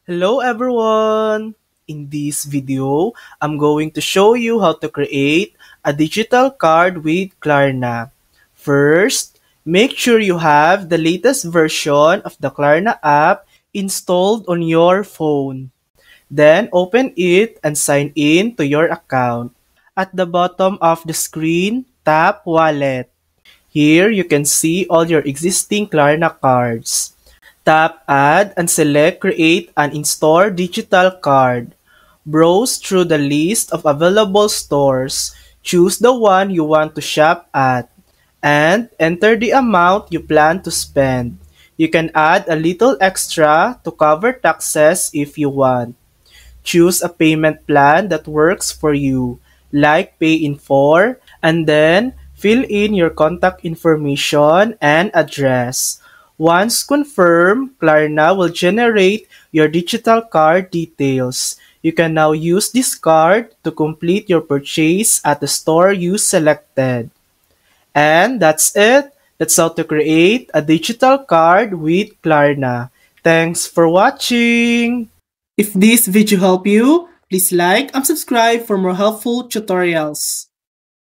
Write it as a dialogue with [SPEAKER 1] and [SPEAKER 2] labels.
[SPEAKER 1] Hello everyone! In this video, I'm going to show you how to create a digital card with Klarna. First, make sure you have the latest version of the Klarna app installed on your phone. Then open it and sign in to your account. At the bottom of the screen, tap Wallet. Here you can see all your existing Klarna cards. Tap Add and select Create an In-Store Digital Card. Browse through the list of available stores. Choose the one you want to shop at. And enter the amount you plan to spend. You can add a little extra to cover taxes if you want. Choose a payment plan that works for you, like Pay in 4, and then fill in your contact information and address. Once confirmed, Klarna will generate your digital card details. You can now use this card to complete your purchase at the store you selected. And that's it. That's how to create a digital card with Klarna. Thanks for watching! If this video helped you, please like and subscribe for more helpful tutorials.